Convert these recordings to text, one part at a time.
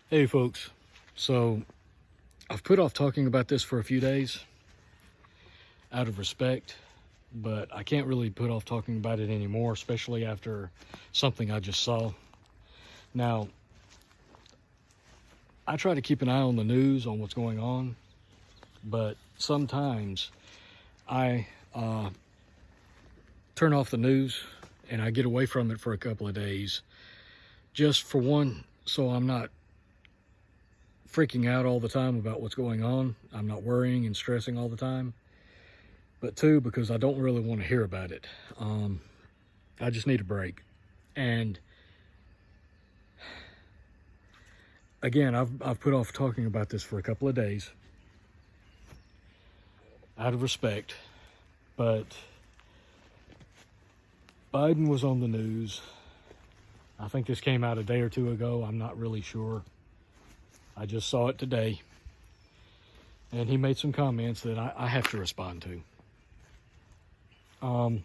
Hey folks, so I've put off talking about this for a few days out of respect, but I can't really put off talking about it anymore, especially after something I just saw. Now, I try to keep an eye on the news, on what's going on, but sometimes I turn off the news and I get away from it for a couple of days, just for one, so I'm not freaking out all the time about what's going on. I'm not worrying and stressing all the time. But two, because I don't really want to hear about it. I just need a break. And again, I've put off talking about this for a couple of days out of respect. But Biden was on the news. I think this came out a day or two ago. I'm not really sure. I just saw it today, and he made some comments that I have to respond to.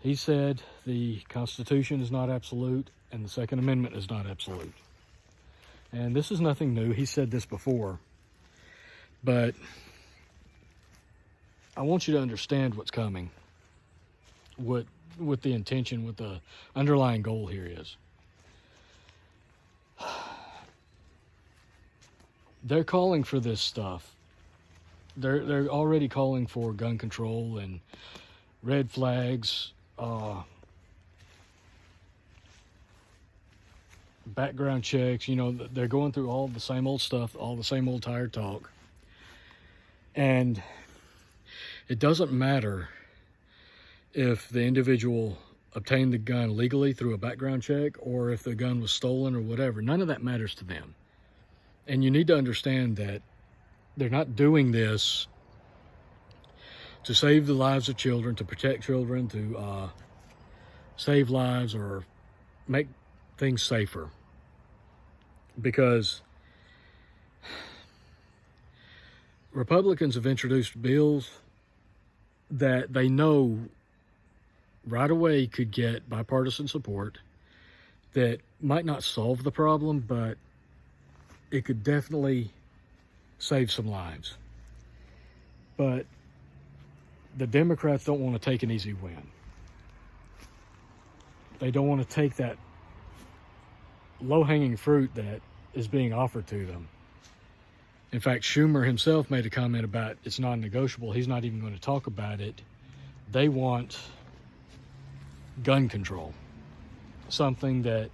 He said the Constitution is not absolute and the Second Amendment is not absolute. And this is nothing new. He said this before, but I want you to understand what's coming, what the intention, what the underlying goal here is. They're calling for this stuff. They're already calling for gun control and red flags, background checks. You know, they're going through all the same old stuff, all the same old tired talk. And it doesn't matter if the individual obtained the gun legally through a background check or if the gun was stolen or whatever. None of that matters to them. And you need to understand that they're not doing this to save the lives of children, to protect children, to save lives or make things safer. Because Republicans have introduced bills that they know right away could get bipartisan support, that might not solve the problem, but it could definitely save some lives. But the Democrats don't want to take an easy win. They don't want to take that low-hanging fruit that is being offered to them. In fact, Schumer himself made a comment about it's non-negotiable. He's not even going to talk about it. They want gun control, something that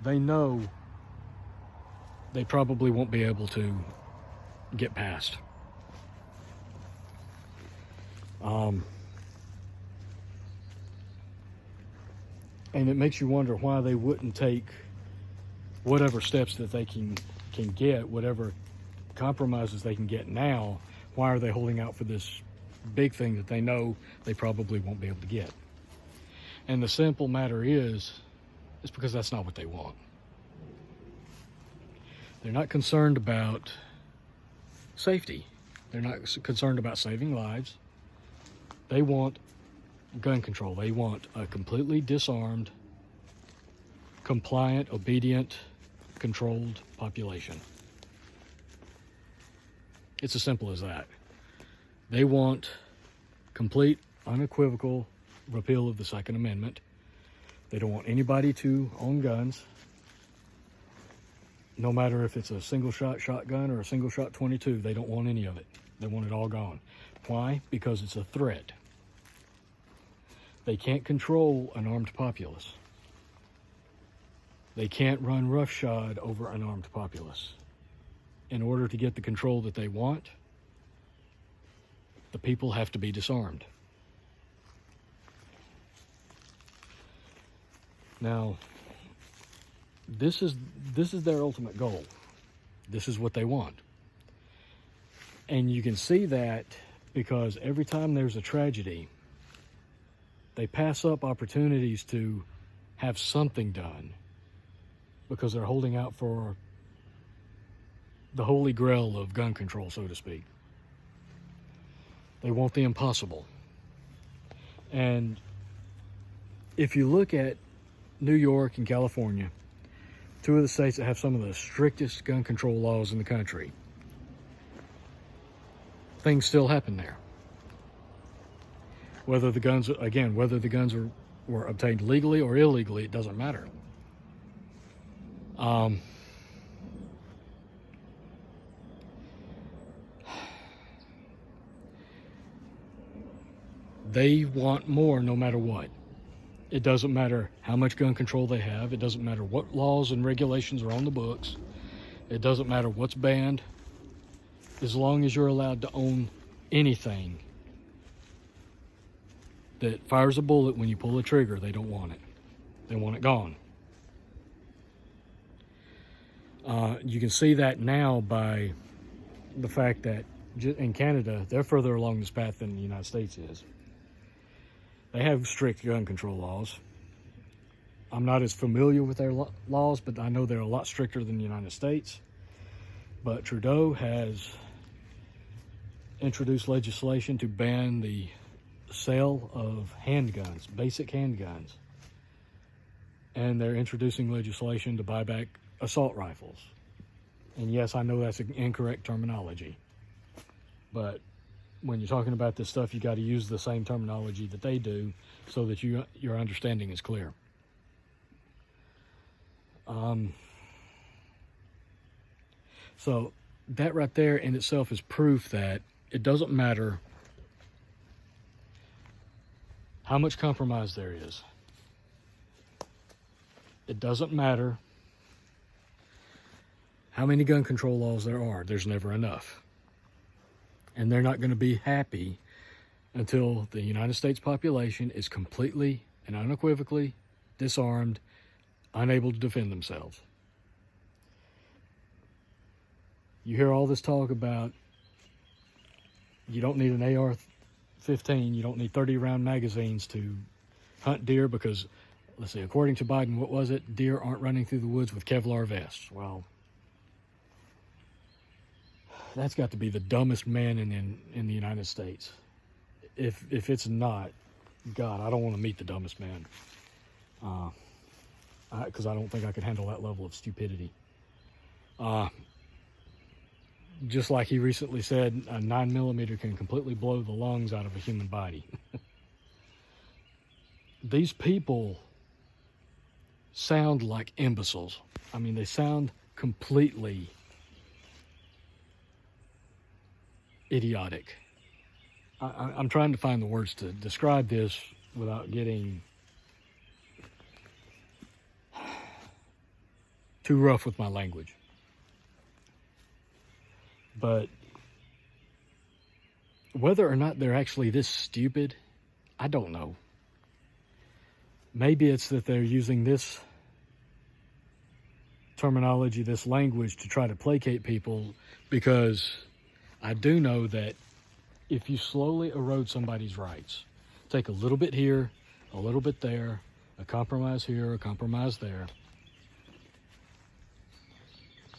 they know they probably won't be able to get past. And it makes you wonder why they wouldn't take whatever steps that they can get, whatever compromises they can get now. Why are they holding out for this big thing that they know they probably won't be able to get? And the simple matter is, it's because that's not what they want. They're not concerned about safety. They're not concerned about saving lives. They want gun control. They want a completely disarmed, compliant, obedient, controlled population. It's as simple as that. They want complete, unequivocal repeal of the Second Amendment. They don't want anybody to own guns, no matter if it's a single-shot shotgun or a single-shot .22. They don't want any of it. They want it all gone. Why? Because it's a threat. They can't control an armed populace. They can't run roughshod over an armed populace. In order to get the control that they want, the people have to be disarmed. Now, this is their ultimate goal. This is what they want. And you can see that because every time there's a tragedy, they pass up opportunities to have something done because they're holding out for the holy grail of gun control, so to speak. They want the impossible. And if you look at New York and California, two of the states that have some of the strictest gun control laws in the country. Things still happen there. Whether the guns, again, were obtained legally or illegally, it doesn't matter. They want more no matter what. It doesn't matter how much gun control they have. It doesn't matter what laws and regulations are on the books. It doesn't matter what's banned. As long as you're allowed to own anything that fires a bullet when you pull a trigger, they don't want it. They want it gone. You can see that now by the fact that in Canada, they're further along this path than the United States is. They have strict gun control laws. I'm not as familiar with their laws, but I know they're a lot stricter than the United States. But Trudeau has introduced legislation to ban the sale of handguns, basic handguns. And they're introducing legislation to buy back assault rifles. And yes, I know that's an incorrect terminology. But when you're talking about this stuff, you got to use the same terminology that they do so that your understanding is clear. So that right there in itself is proof that it doesn't matter how much compromise there is. It doesn't matter how many gun control laws there are. There's never enough. And they're not going to be happy until the United States population is completely and unequivocally disarmed, unable to defend themselves. You hear all this talk about you don't need an AR-15, you don't need 30-round magazines to hunt deer because, let's see, according to Biden, what was it? Deer aren't running through the woods with Kevlar vests. Well, that's got to be the dumbest man in the United States. If it's not, God, I don't want to meet the dumbest man. Because I don't think I could handle that level of stupidity. Just like he recently said, a 9mm can completely blow the lungs out of a human body. These people sound like imbeciles. I mean, they sound completely idiotic. I'm trying to find the words to describe this without getting too rough with my language. But whether or not they're actually this stupid, I don't know. Maybe it's that they're using this terminology, this language, to try to placate people, because I do know that if you slowly erode somebody's rights, take a little bit here, a little bit there, a compromise here, a compromise there,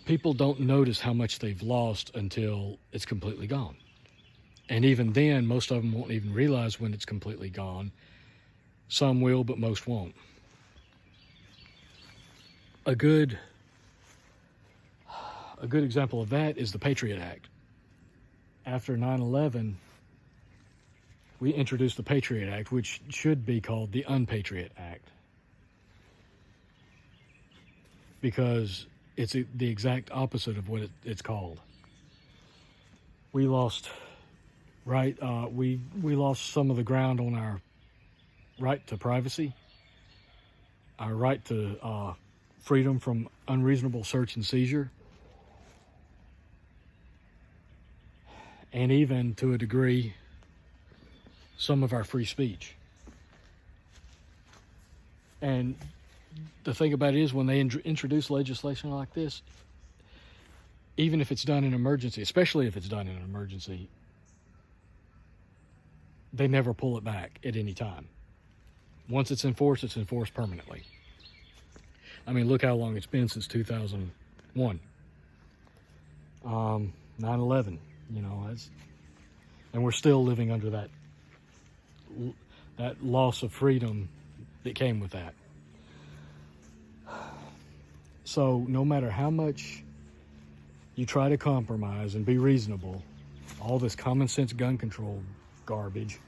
people don't notice how much they've lost until it's completely gone. And even then, most of them won't even realize when it's completely gone. Some will, but most won't. A good example of that is the Patriot Act. After 9/11, we introduced the Patriot Act, which should be called the Unpatriot Act, because it's the exact opposite of what it's called. We lost we lost some of the ground on our right to privacy, our right to freedom from unreasonable search and seizure, and even, to a degree, some of our free speech. And the thing about it is, when they introduce legislation like this, even if it's done in emergency, especially if it's done in an emergency, they never pull it back at any time. Once it's enforced permanently. I mean, look how long it's been since 2001. 9/11, you know, and we're still living under that loss of freedom that came with that. So no matter how much you try to compromise and be reasonable, all this common sense gun control garbage,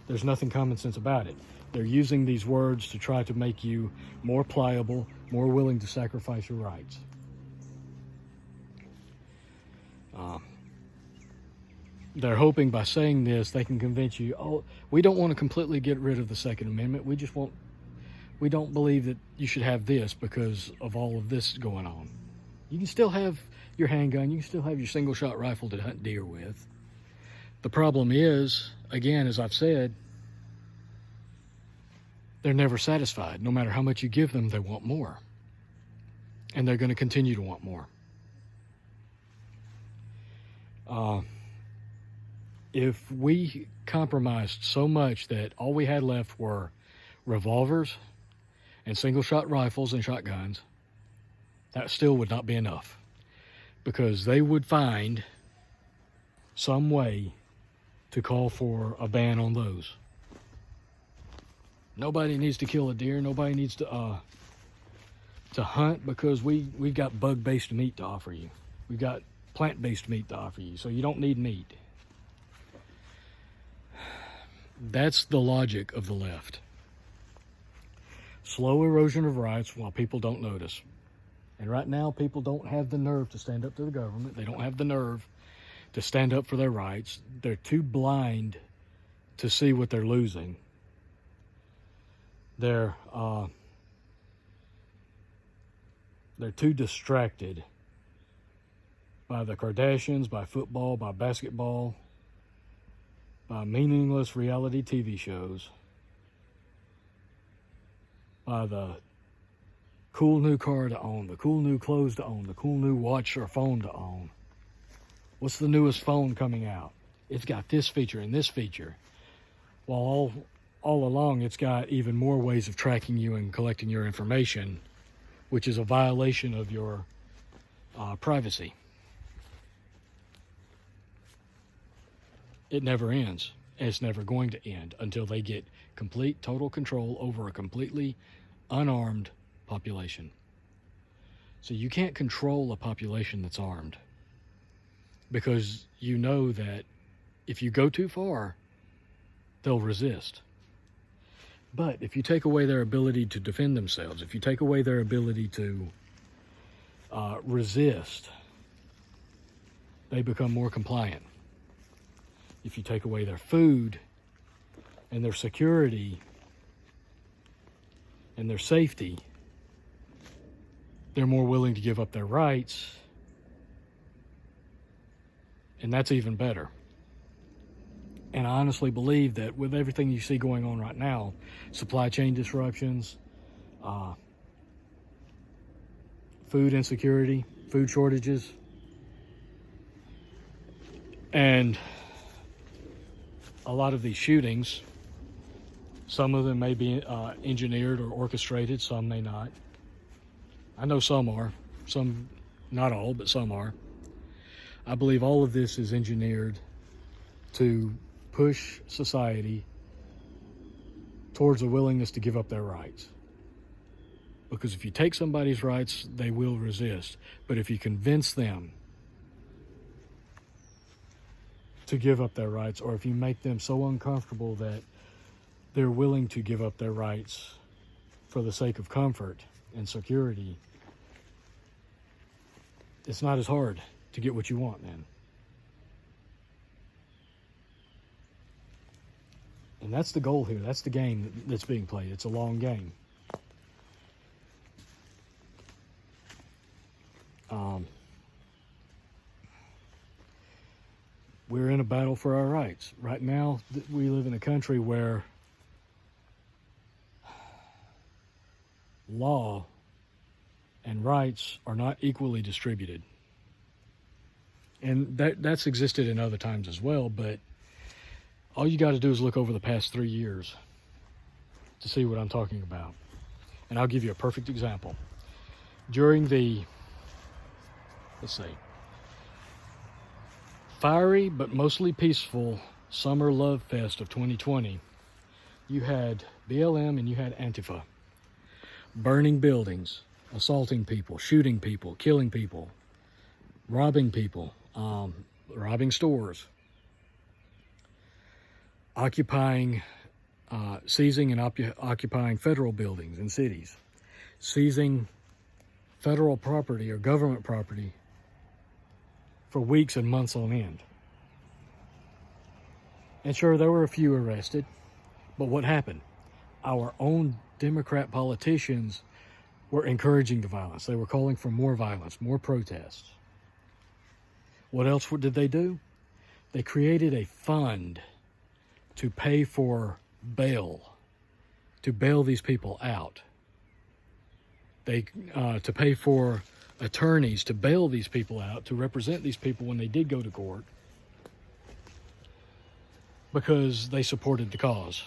there's nothing common sense about it. They're using these words to try to make you more pliable, more willing to sacrifice your rights. They're hoping by saying this, they can convince you, oh, we don't want to completely get rid of the Second Amendment. We don't believe that you should have this because of all of this going on. You can still have your handgun. You can still have your single shot rifle to hunt deer with. The problem is, again, as I've said, they're never satisfied. No matter how much you give them, they want more. And they're going to continue to want more. If we compromised so much that all we had left were revolvers and single-shot rifles and shotguns, that still would not be enough, because they would find some way to call for a ban on those. Nobody needs to kill a deer. Nobody needs to hunt, because we've got bug-based meat to offer you. We've got plant-based meat to offer you, so you don't need meat. That's the logic of the left. Slow erosion of rights while people don't notice. And right now, people don't have the nerve to stand up to the government. They don't have the nerve to stand up for their rights. They're too blind to see what they're losing. They're too distracted by the Kardashians, by football, by basketball, by meaningless reality TV shows, by the cool new car to own, the cool new clothes to own, the cool new watch or phone to own. What's the newest phone coming out? It's got this feature and this feature. While all along, it's got even more ways of tracking you and collecting your information, which is a violation of your privacy. It never ends. It's never going to end until they get complete, total control over a completely unarmed population. So you can't control a population that's armed, because you know that if you go too far, they'll resist. But if you take away their ability to defend themselves, if you take away their ability to resist, they become more compliant. If you take away their food and their security and their safety, they're more willing to give up their rights, and that's even better. And I honestly believe that with everything you see going on right now, supply chain disruptions, food insecurity, food shortages, and a lot of these shootings, some of them may be engineered or orchestrated, some may not. I know some are, some, not all, but some are. I believe all of this is engineered to push society towards a willingness to give up their rights. Because if you take somebody's rights, they will resist. But if you convince them to give up their rights, or if you make them so uncomfortable that they're willing to give up their rights for the sake of comfort and security, it's not as hard to get what you want then. And that's the goal here. That's the game that's being played. It's a long game. We're in a battle for our rights. Right now, we live in a country where law and rights are not equally distributed. And that's existed in other times as well, but all you got to do is look over the past 3 years to see what I'm talking about. And I'll give you a perfect example. During the, fiery but mostly peaceful Summer Love Fest of 2020, you had BLM and you had Antifa burning buildings, assaulting people, shooting people, killing people, robbing people, robbing stores, seizing and occupying federal buildings and cities, seizing federal property or government property for weeks and months on end. And sure, there were a few arrested, but what happened? Our own Democrat politicians were encouraging the violence. They were calling for more violence, more protests. What else did they do? They created a fund to pay for bail, to bail these people out. To pay for attorneys to bail these people out, to represent these people when they did go to court, because they supported the cause.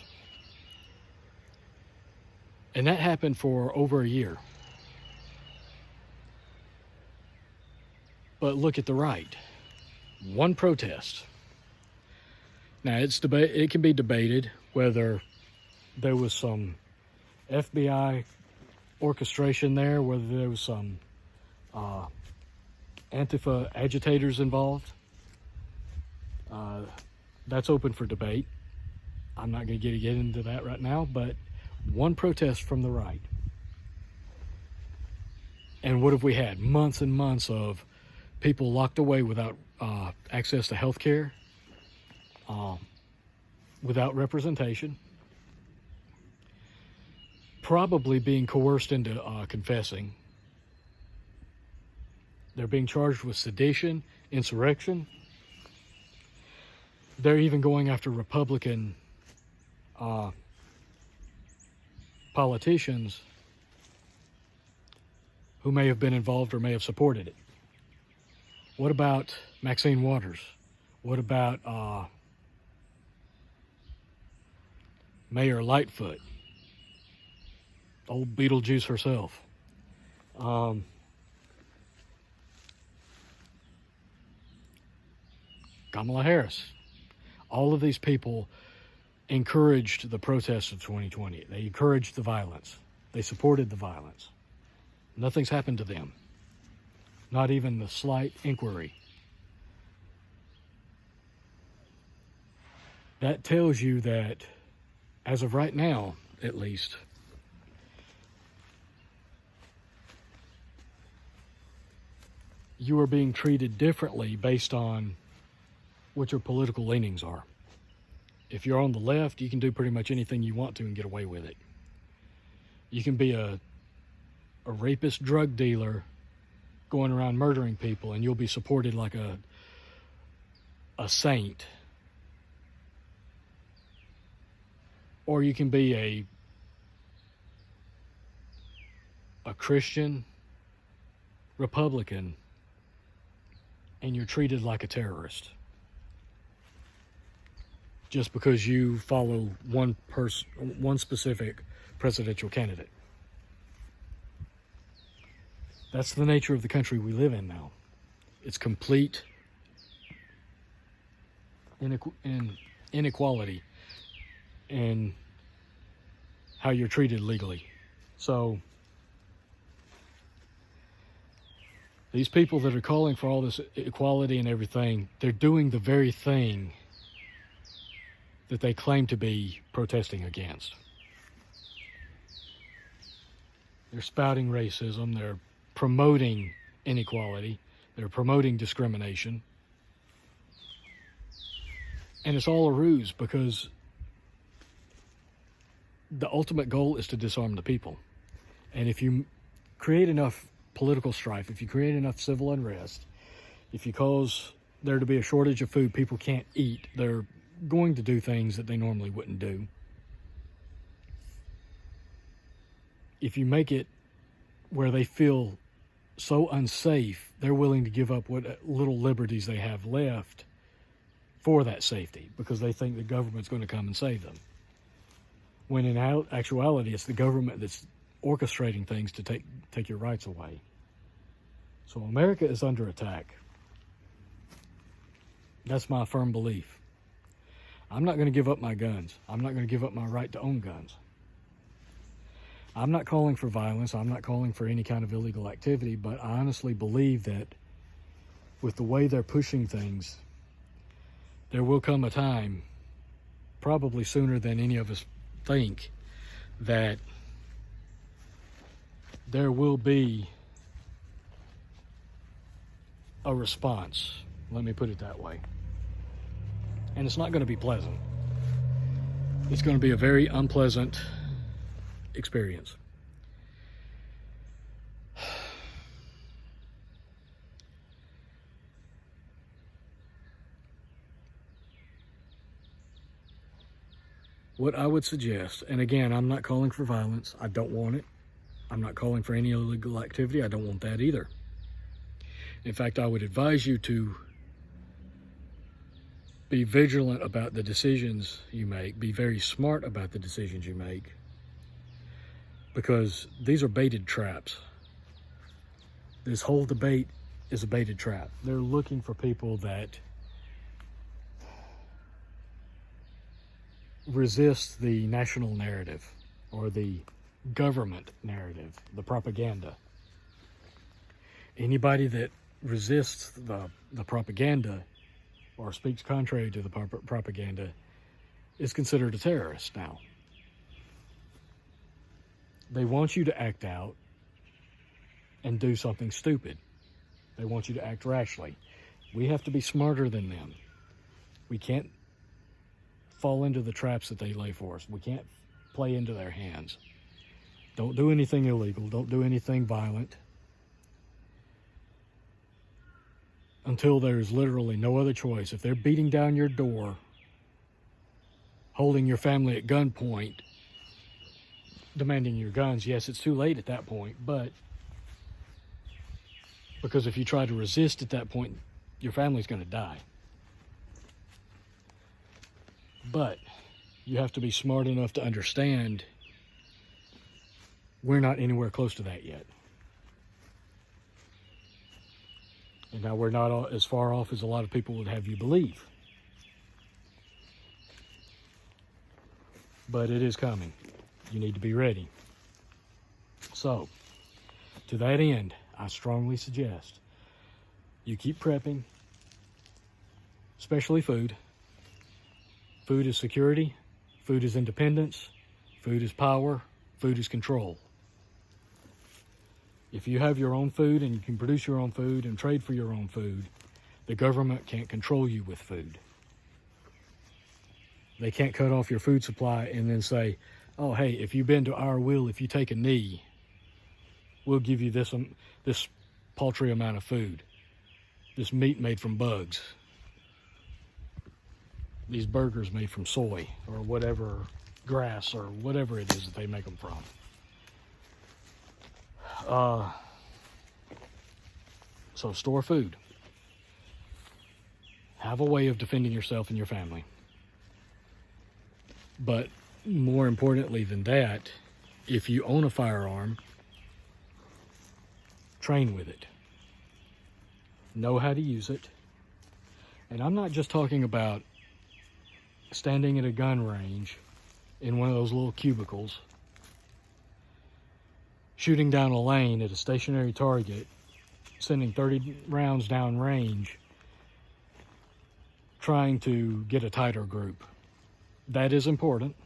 And that happened for over a year. But look at the right. One protest. Now, it can be debated whether there was some FBI orchestration there, whether there was some Antifa agitators involved. That's open for debate. I'm not going to get into that right now, but one protest from the right. And what have we had? Months and months of people locked away without access to health care, without representation, probably being coerced into confessing. They're being charged with sedition, insurrection. They're even going after Republican politicians who may have been involved or may have supported it. What about Maxine Waters? What about Mayor Lightfoot? Old Beetlejuice herself. Kamala Harris. All of these people encouraged the protests of 2020. They encouraged the violence. They supported the violence. Nothing's happened to them. Not even the slight inquiry. That tells you that, as of right now, at least, you are being treated differently based on what your political leanings are. If you're on the left, you can do pretty much anything you want to and get away with it. You can be a rapist drug dealer going around murdering people, and you'll be supported like a saint. Or you can be a Christian Republican, and you're treated like a terrorist just because you follow one specific presidential candidate. That's the nature of the country we live in now. It's complete inequality in how you're treated legally. So these people that are calling for all this equality and everything, they're doing the very thing that they claim to be protesting against. They're spouting racism, they're promoting inequality, they're promoting discrimination. And it's all a ruse, because the ultimate goal is to disarm the people. And if you create enough political strife, if you create enough civil unrest, if you cause there to be a shortage of food, people can't eat, they're going to do things that they normally wouldn't do. If you make it where they feel so unsafe, they're willing to give up what little liberties they have left for that safety, because they think the government's going to come and save them. When in actuality, it's the government that's orchestrating things to take your rights away. So America is under attack. That's my firm belief. I'm not going to give up my guns. I'm not going to give up my right to own guns. I'm not calling for violence. I'm not calling for any kind of illegal activity, but I honestly believe that with the way they're pushing things, there will come a time, probably sooner than any of us think, that there will be a response. Let me put it that way. And it's not going to be pleasant. It's going to be a very unpleasant experience. What I would suggest, and again, I'm not calling for violence. I don't want it. I'm not calling for any illegal activity. I don't want that either. In fact, I would advise you to be vigilant about the decisions you make. Be very smart about the decisions you make, because these are baited traps. This whole debate is a baited trap. They're looking for people that resist the national narrative or the government narrative, the propaganda. Anybody that resists the propaganda or speaks contrary to the propaganda is considered a terrorist now. They want you to act out and do something stupid. They want you to act rashly. We have to be smarter than them. We can't fall into the traps that they lay for us. We can't play into their hands. Don't do anything illegal. Don't do anything violent until there's literally no other choice. If they're beating down your door, holding your family at gunpoint, demanding your guns, yes, it's too late at that point, but because if you try to resist at that point, your family's going to die. But you have to be smart enough to understand we're not anywhere close to that yet. And now we're not as far off as a lot of people would have you believe. But it is coming. You need to be ready. So, to that end, I strongly suggest you keep prepping, especially food. Food is security, food is independence, food is power, food is control. If you have your own food and you can produce your own food and trade for your own food, the government can't control you with food. They can't cut off your food supply and then say, oh, hey, if you bend to our will, if you take a knee, we'll give you this paltry amount of food, this meat made from bugs, these burgers made from soy or whatever, grass or whatever it is that they make them from. So store food. Have a way of defending yourself and your family. But more importantly than that, if you own a firearm, train with it. Know how to use it. And I'm not just talking about standing at a gun range in one of those little cubicles, shooting down a lane at a stationary target, sending 30 rounds down range, trying to get a tighter group. That is important.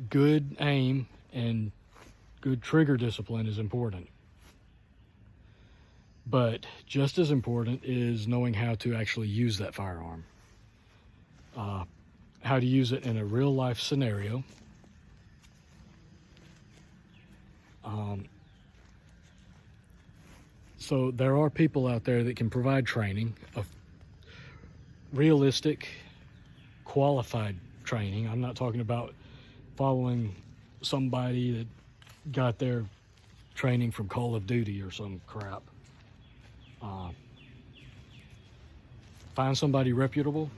Good aim and good trigger discipline is important. But just as important is knowing how to actually use that firearm. How to use it in a real life scenario. So there are people out there that can provide training, of realistic, qualified training. I'm not talking about following somebody that got their training from Call of Duty or some crap. Find somebody reputable,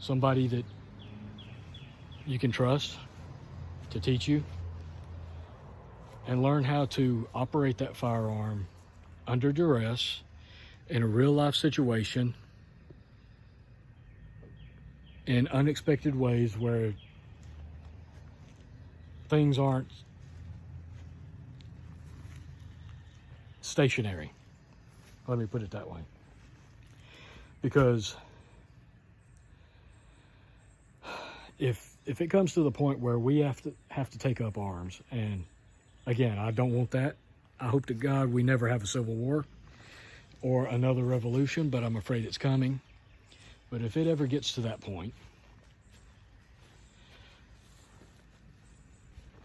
somebody that you can trust to teach you, and learn how to operate that firearm under duress in a real life situation in unexpected ways where things aren't stationary. Let me put it that way. Because if it comes to the point where we have to take up arms, and again, I don't want that. I hope to God we never have a civil war or another revolution, but I'm afraid it's coming. But if it ever gets to that point,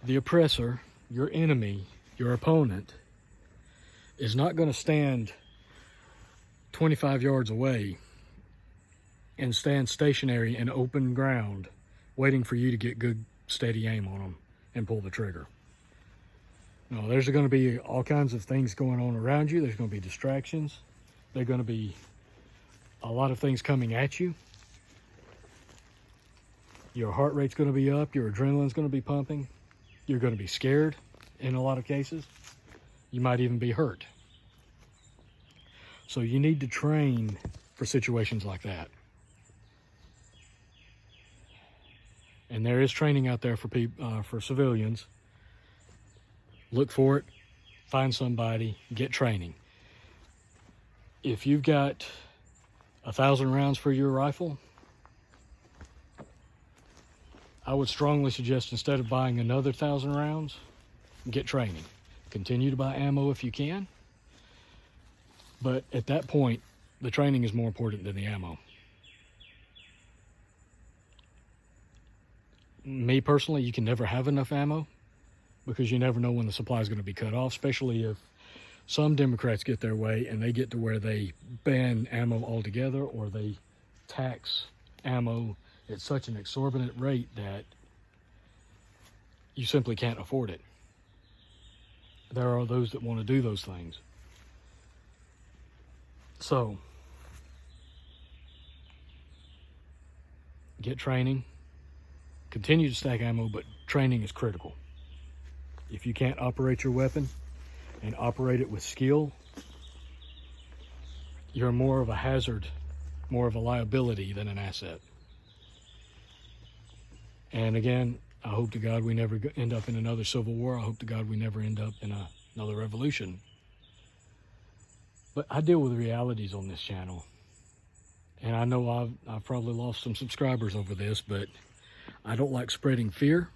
the oppressor, your enemy, your opponent, is not going to stand 25 yards away and stand stationary in open ground waiting for you to get good steady aim on them and pull the trigger. No, there's going to be all kinds of things going on around you. There's going to be distractions. There's going to be a lot of things coming at you. Your heart rate's going to be up. Your adrenaline's going to be pumping. You're going to be scared in a lot of cases. You might even be hurt. So you need to train for situations like that. And there is training out there for civilians. Look for it, find somebody, get training. If you've got 1,000 rounds for your rifle, I would strongly suggest instead of buying another 1,000 rounds, get training. Continue to buy ammo if you can. But at that point, the training is more important than the ammo. Me personally, you can never have enough ammo because you never know when the supply is going to be cut off, especially if some Democrats get their way and they get to where they ban ammo altogether, or they tax ammo at such an exorbitant rate that you simply can't afford it. There are those that want to do those things. So, get training. Continue to stack ammo, but training is critical. If you can't operate your weapon and operate it with skill, you're more of a hazard, more of a liability than an asset. And again, I hope to God we never end up in another civil war. I hope to God we never end up in another revolution. But I deal with realities on this channel. And I know I've probably lost some subscribers over this, but I don't like spreading fear.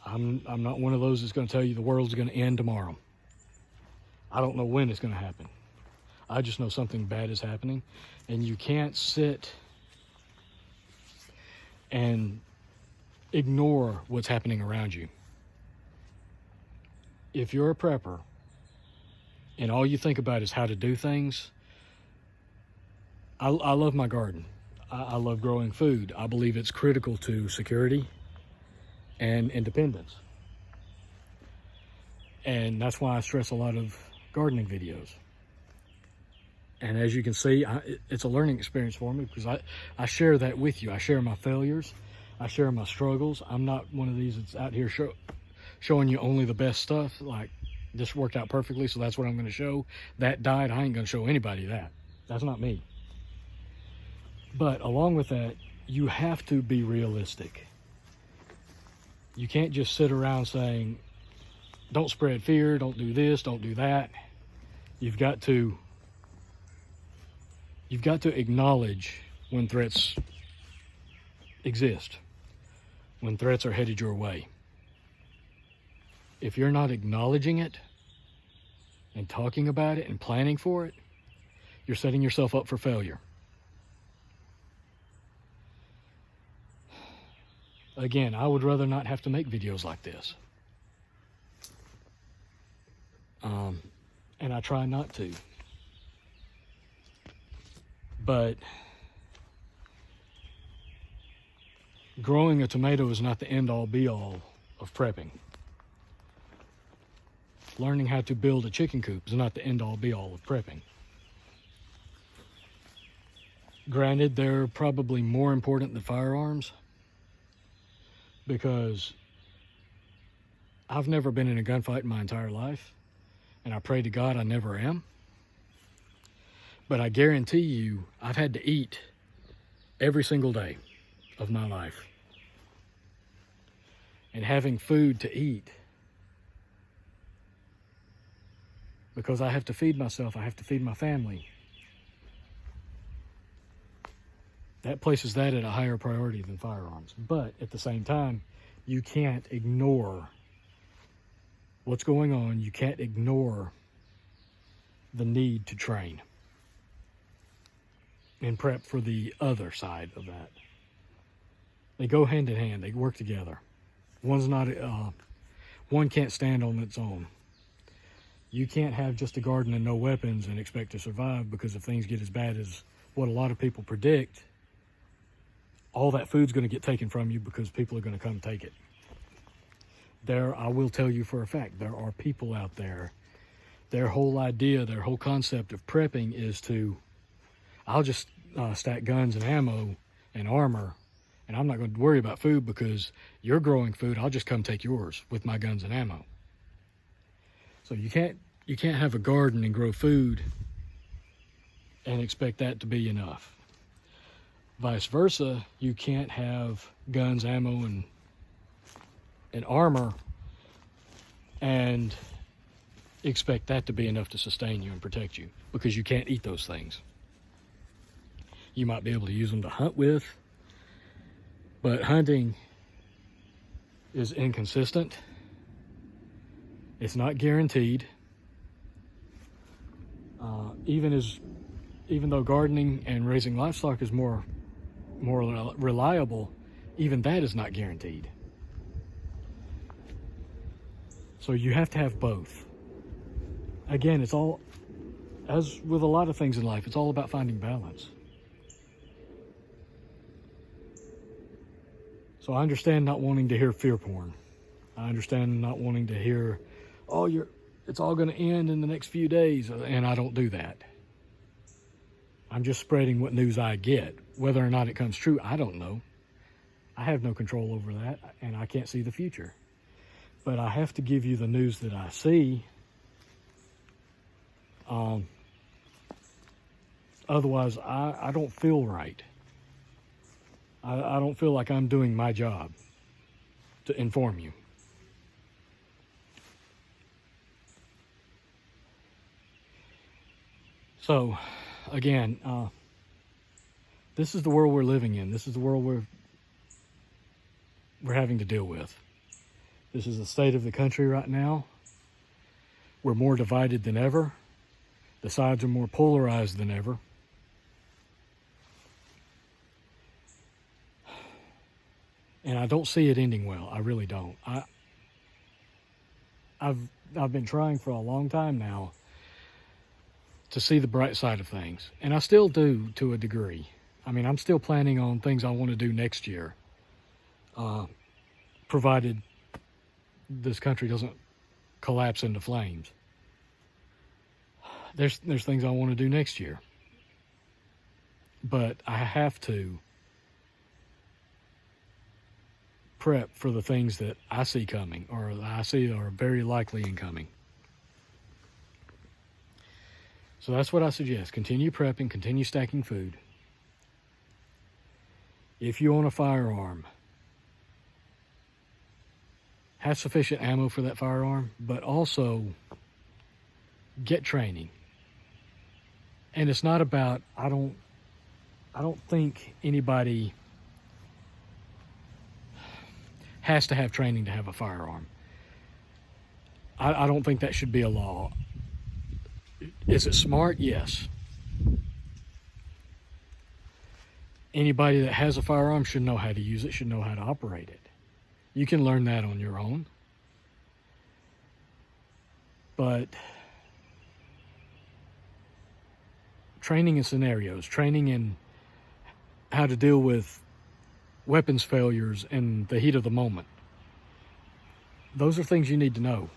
I'm not one of those that's going to tell you the world's going to end tomorrow. I don't know when it's going to happen. I just know something bad is happening. And you can't sit and ignore what's happening around you. If you're a prepper and all you think about is how to do things, I love my garden. I love growing food. I believe it's critical to security and independence. And that's why I stress a lot of gardening videos. And as you can see, it's a learning experience for me because I share that with you. I share my failures. I share my struggles. I'm not one of these that's out here showing you only the best stuff. Like, this worked out perfectly, so that's what I'm going to show. That died, I ain't going to show anybody that. That's not me. But along with that, you have to be realistic. You can't just sit around saying, don't spread fear, don't do this, don't do that. You've got to acknowledge when threats exist, when threats are headed your way. If you're not acknowledging it and talking about it and planning for it, you're setting yourself up for failure. Again, I would rather not have to make videos like this. And I try not to. But growing a tomato is not the end-all be-all of prepping. Learning how to build a chicken coop is not the end-all be-all of prepping. Granted, they're probably more important than firearms, because I've never been in a gunfight in my entire life, and I pray to God I never am. But I guarantee you, I've had to eat every single day of my life. and having food to eat. Because I have to feed myself, I have to feed my family. That places that at a higher priority than firearms. But at the same time, you can't ignore what's going on. You can't ignore the need to train and prep for the other side of that. They go hand in hand. They work together. One can't stand on its own. You can't have just a garden and no weapons and expect to survive, because if things get as bad as what a lot of people predict, all that food's going to get taken from you because people are going to come take it. I will tell you for a fact, there are people out there, their whole idea, their whole concept of prepping is I'll just stack guns and ammo and armor, and I'm not going to worry about food because you're growing food. I'll just come take yours with my guns and ammo. So you can't have a garden and grow food and expect that to be enough. Vice versa, you can't have guns, ammo, and armor and expect that to be enough to sustain you and protect you, because you can't eat those things. You might be able to use them to hunt with, but hunting is inconsistent. It's not guaranteed. Even though gardening and raising livestock is more reliable, even that is not guaranteed. So you have to have both. Again, it's all, as with a lot of things in life, it's all about finding balance. So I understand not wanting to hear fear porn. I understand not wanting to hear, it's all going to end in the next few days, and I don't do that. I'm just spreading what news I get. Whether or not it comes true, I don't know. I have no control over that, and I can't see the future. But I have to give you the news that I see. Otherwise, I don't feel right. I don't feel like I'm doing my job to inform you. So, again, this is the world we're living in. This is the world we're having to deal with. This is the state of the country right now. We're more divided than ever. The sides are more polarized than ever. And I don't see it ending well. I really don't. I've been trying for a long time now to see the bright side of things. And I still do, to a degree. I mean, I'm still planning on things I want to do next year, provided this country doesn't collapse into flames. There's things I want to do next year. But I have to prep for the things that I see coming, or that I see are very likely incoming. So that's what I suggest. Continue prepping, continue stacking food. If you own a firearm, have sufficient ammo for that firearm, but also get training. And it's not about, I don't think anybody has to have training to have a firearm. I don't think that should be a law. Is it smart? Yes. Anybody that has a firearm should know how to use it, should know how to operate it. You can learn that on your own. But training in scenarios, training in how to deal with weapons failures in the heat of the moment, those are things you need to know.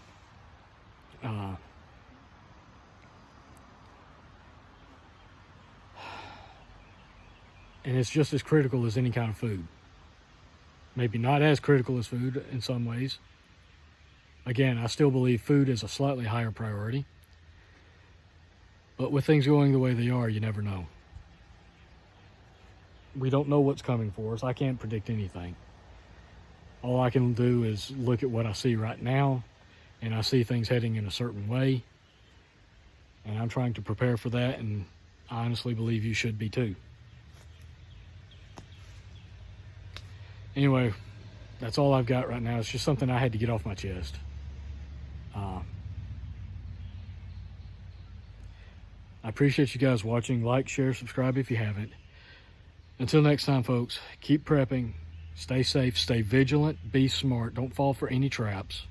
And it's just as critical as any kind of food. Maybe not as critical as food in some ways. Again, I still believe food is a slightly higher priority. But with things going the way they are, you never know. We don't know what's coming for us. I can't predict anything. All I can do is look at what I see right now, and I see things heading in a certain way, and I'm trying to prepare for that, and I honestly believe you should be too. Anyway, that's all I've got right now. It's just something I had to get off my chest. I appreciate you guys watching. Like, share, subscribe if you haven't. Until next time, folks, keep prepping, stay safe, stay vigilant, be smart, don't fall for any traps.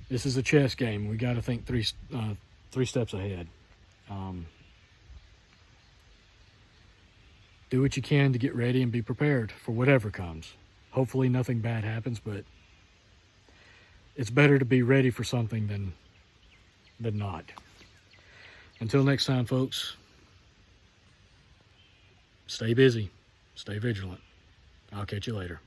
This is a chess game. We got to think three steps ahead. Do what you can to get ready and be prepared for whatever comes. Hopefully nothing bad happens, but it's better to be ready for something than not. Until next time, folks, stay busy, stay vigilant. I'll catch you later.